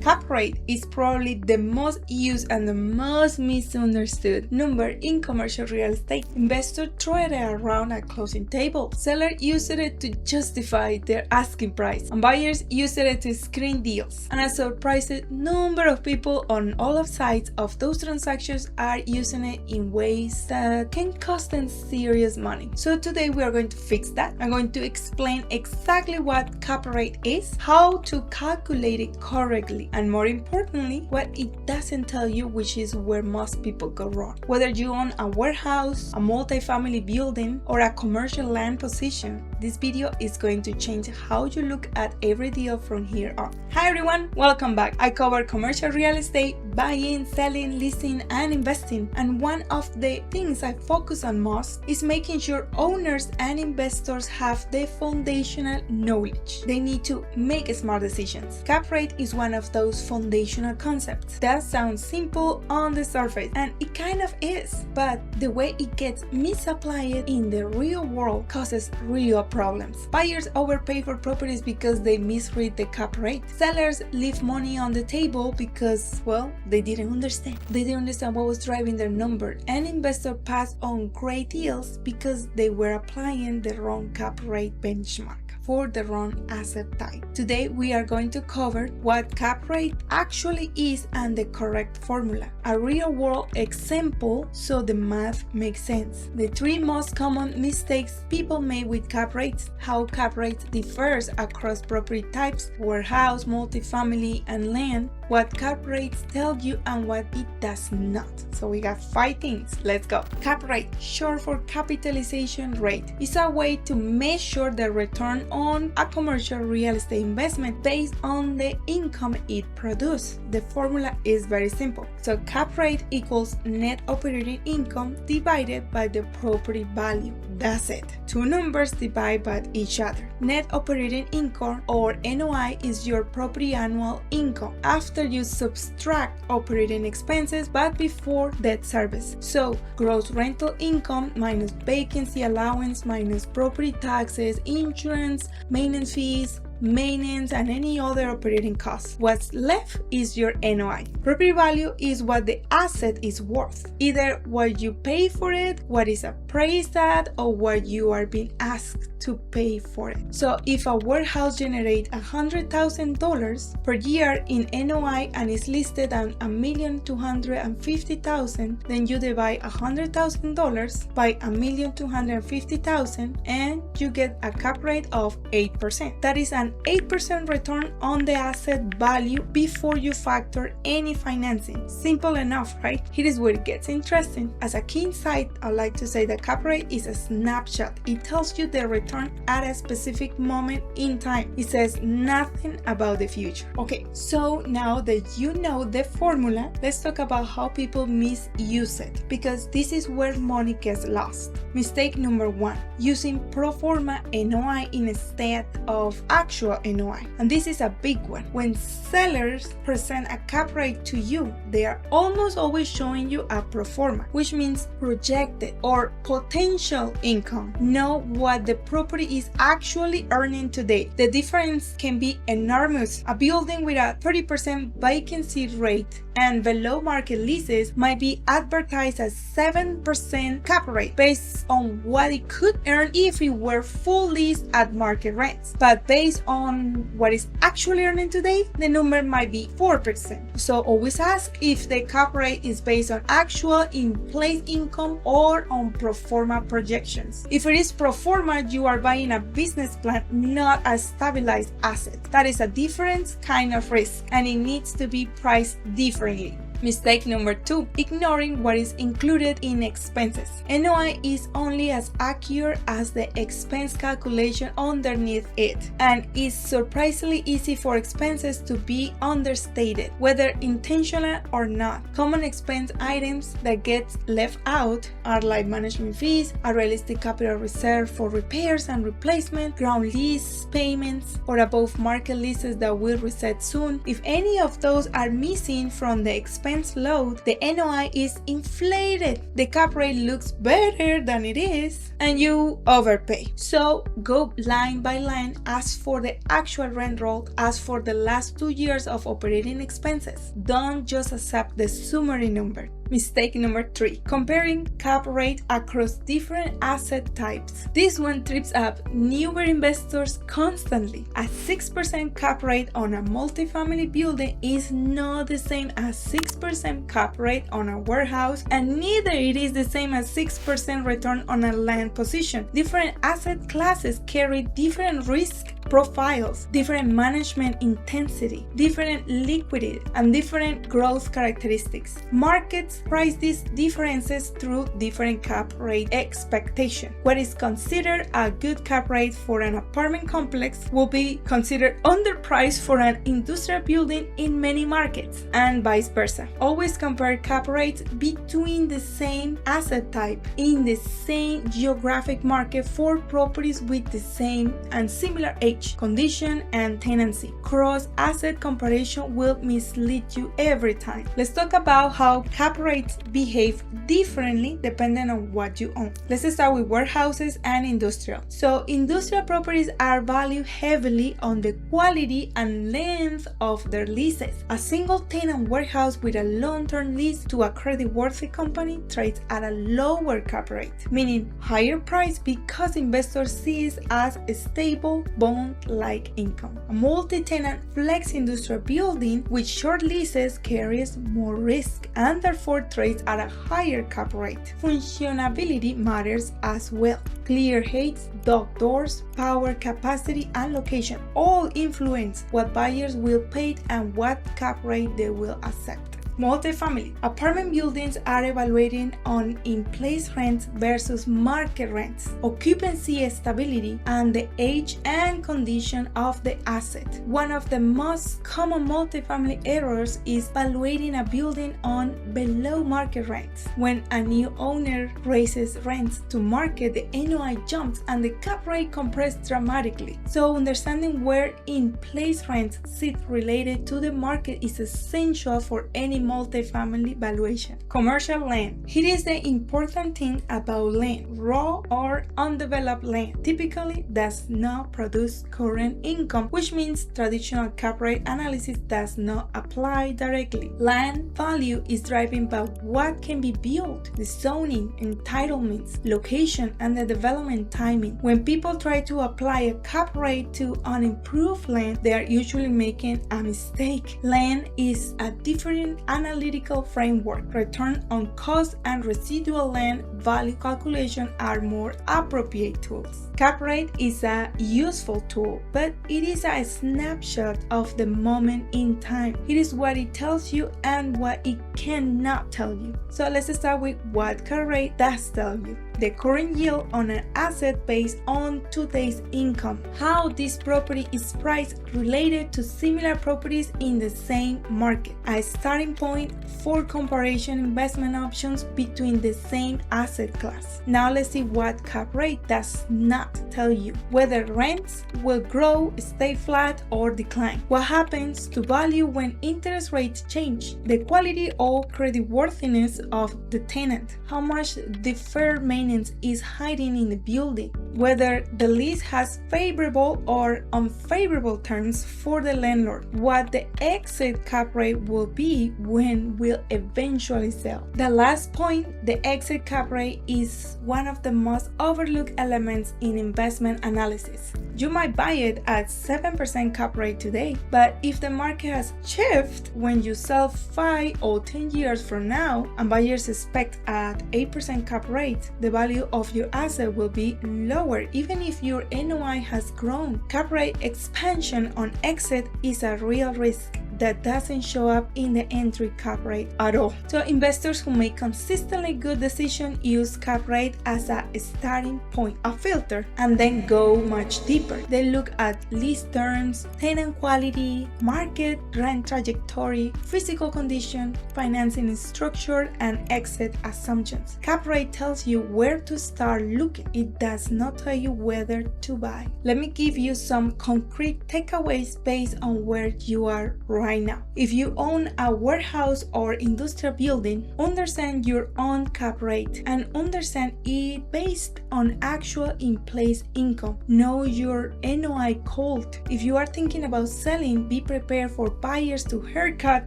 Cap rate is probably the most used and the most misunderstood number in commercial real estate. Investors throw it around at closing table. Sellers use it to justify their asking price, and buyers use it to screen deals. And a surprising number of people on all sides of those transactions are using it in ways that can cost them serious money. So today we are going to fix that. I'm going to explain exactly what cap rate is, how to calculate it correctly, and more importantly, what it doesn't tell you, which is where most people go wrong. Whether you own a warehouse, a multifamily building, or a commercial land position, this video is going to change how you look at every deal from here on. Hi everyone, welcome back. I cover commercial real estate, buying, selling, leasing, and investing. And one of the things I focus on most is making sure owners and investors have the foundational knowledge they need to make smart decisions. Cap rate is one of those foundational concepts. That sounds simple on the surface, and it kind of is, but the way it gets misapplied in the real world causes real problems. Buyers overpay for properties because they misread the cap rate. Sellers leave money on the table because, well, they didn't understand. They didn't understand what was driving their number. And investors pass on great deals because they were applying the wrong cap rate benchmark for the wrong asset type. Today we are going to cover what cap rate actually is and the correct formula, a real world example so the math makes sense, the three most common mistakes people make with cap rates, how cap rates differs across property types, warehouse, multifamily, and land, what cap rates tell you and what it does not. So we got 5 things. Let's go. Cap rate, short for capitalization rate, is a way to measure the return on a commercial real estate investment based on the income it produces. The formula is very simple. So cap rate equals net operating income divided by the property value. That's it. Two numbers divide by each other. Net operating income, or NOI, is your property annual income after you subtract operating expenses but before debt service. So gross rental income minus vacancy allowance minus property taxes, insurance, maintenance fees, maintenance, and any other operating costs. What's left is your NOI. Property value is what the asset is worth, either what you pay for it, what is appraised at, or what you are being asked to pay for it. So if a warehouse generates $100,000 per year in NOI and is listed at $1,250,000, then you divide $100,000 by $1,250,000 and you get a cap rate of 8%. That is an 8% return on the asset value before you factor any financing. Simple enough, right? Here is where it gets interesting. As a key insight, I like to say that cap rate is a snapshot. It tells you the return at a specific moment in time. It says nothing about the future. Okay, so now that you know the formula, let's talk about how people misuse it, because this is where money gets lost. Mistake number 1, using Pro Forma NOI instead of actual NOI. And this is a big one. When sellers present a cap rate to you, they are almost always showing you a pro forma, which means projected or potential income, not what the property is actually earning today. The difference can be enormous. A building with a 30% vacancy rate and below market leases might be advertised as 7% cap rate based on what it could earn if it were full leased at market rents. But based on what is actually earning today, the number might be 4%. So always ask if the cap rate is based on actual in-place income or on pro forma projections. If it is pro forma, you are buying a business plan, not a stabilized asset. That is a different kind of risk, and it needs to be priced differently. Mistake number 2, ignoring what is included in expenses. NOI is only as accurate as the expense calculation underneath it, and it's surprisingly easy for expenses to be understated, whether intentional or not. Common expense items that get left out are like management fees, a realistic capital reserve for repairs and replacement, ground lease payments, or above market leases that will reset soon. If any of those are missing from the expense expense load, the NOI is inflated. The cap rate looks better than it is, and you overpay. So go line by line, ask for the actual rent roll, ask for the last 2 years of operating expenses. Don't just accept the summary number. Mistake number 3, comparing cap rate across different asset types. This one trips up newer investors constantly. A 6% cap rate on a multifamily building is not the same as 6% cap rate on a warehouse, and neither it is the same as 6% return on a land position. Different asset classes carry different risk profiles, different management intensity, different liquidity, and different growth characteristics. Markets price these differences through different cap rate expectation. What is considered a good cap rate for an apartment complex will be considered underpriced for an industrial building in many markets, and vice versa. Always compare cap rates between the same asset type in the same geographic market for properties with the same and similar age, condition, and tenancy. Cross-asset comparison will mislead you every time. Let's talk about how cap rates behave differently depending on what you own. Let's start with warehouses and industrial. So industrial properties are valued heavily on the quality and length of their leases. A single tenant warehouse with a long-term lease to a credit-worthy company trades at a lower cap rate, meaning higher price because investors see it as a stable bond-like income. A multi-tenant flex industrial building with short leases carries more risk and therefore trades at a higher cap rate. Functionality matters as well. Clear heights, dock doors, power capacity, and location all influence what buyers will pay and what cap rate they will accept. Multifamily. Apartment buildings are evaluating on in-place rents versus market rents, occupancy stability, and the age and condition of the asset. One of the most common multifamily errors is valuating a building on below market rents. When a new owner raises rents to market, the NOI jumps and the cap rate compresses dramatically. So understanding where in-place rents sit related to the market is essential for any multifamily valuation. Commercial land. Here is the important thing about land. Raw or undeveloped land typically does not produce current income, which means traditional cap rate analysis does not apply directly. Land value is driven by what can be built, the zoning, entitlements, location, and the development timing. When people try to apply a cap rate to unimproved land, they are usually making a mistake. Land is a different analytical framework. Return on cost and residual land value calculation are more appropriate tools. Cap rate is a useful tool, but it is a snapshot of the moment in time. It is what it tells you and what it cannot tell you. So let's start with what cap rate does tell you. The current yield on an asset based on today's income. How this property is priced related to similar properties in the same market. A starting point for comparison investment options between the same asset class. Now let's see what cap rate does not tell you. Whether rents will grow, stay flat, or decline. What happens to value when interest rates change. The quality or creditworthiness of the tenant. How much deferred maintenance is hiding in the building. Whether the lease has favorable or unfavorable terms for the landlord. What the exit cap rate will be when we'll eventually sell. The last point, the exit cap rate is one of the most overlooked elements in investment analysis. You might buy it at 7% cap rate today, but if the market has shifted when you sell 5 or 10 years from now and buyers expect at 8% cap rate, the value of your asset will be lower even if your NOI has grown. Cap rate expansion on exit is a real risk that doesn't show up in the entry cap rate at all. So investors who make consistently good decisions use cap rate as a starting point, a filter, and then go much deeper. They look at lease terms, tenant quality, market rent trajectory, physical condition, financing structure, and exit assumptions. Cap rate tells you where to start looking. It does not tell you whether to buy. Let me give you some concrete takeaways based on where you are right right now. If you own a warehouse or industrial building, understand your own cap rate and understand it based on actual in-place income. Know your NOI cold. If you are thinking about selling, be prepared for buyers to haircut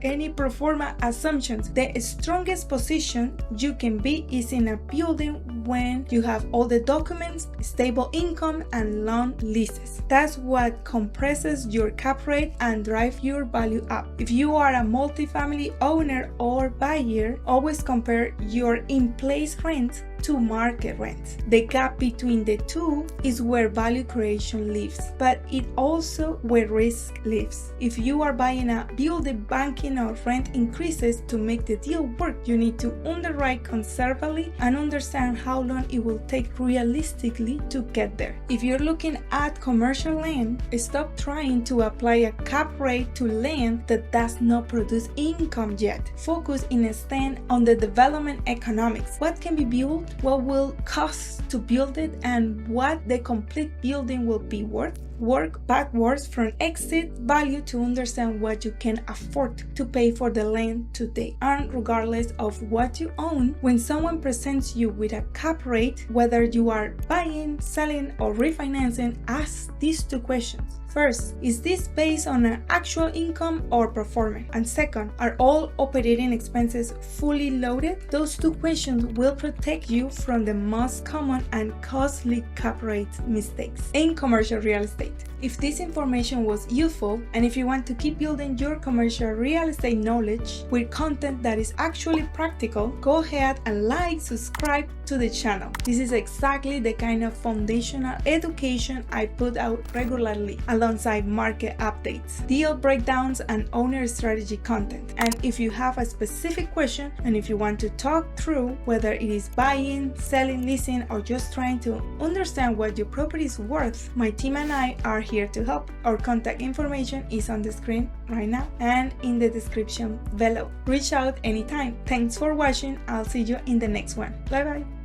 any pro forma assumptions. The strongest position you can be is in a building when you have all the documents, stable income, and long leases. That's what compresses your cap rate and drive your value up. If you are a multifamily owner or buyer, always compare your in-place rent to market rent. The gap between the two is where value creation lives, but it also where risk lives. If you are buying a building, banking or rent increases to make the deal work, you need to underwrite conservatively and understand how long it will take realistically to get there. If you're looking at commercial land, stop trying to apply a cap rate to land that does not produce income yet. Focus instead on the development economics. What can be built? What will cost to build it, and what the complete building will be worth. Work backwards from exit value to understand what you can afford to pay for the land today. And regardless of what you own, when someone presents you with a cap rate, whether you are buying, selling, or refinancing, ask these two questions. First, is this based on an actual income or performance? And second, are all operating expenses fully loaded? Those two questions will protect you from the most common and costly cap rate mistakes in commercial real estate. If this information was useful, and if you want to keep building your commercial real estate knowledge with content that is actually practical, go ahead and subscribe to the channel. This is exactly the kind of foundational education I put out regularly, alongside market updates, deal breakdowns, and owner strategy content. And if you have a specific question, and if you want to talk through whether it is buying, selling, leasing, or just trying to understand what your property is worth, my team and I are here to help. Our contact information is on the screen right now and in the description below. Reach out anytime. Thanks for watching. I'll see you in the next one. Bye bye.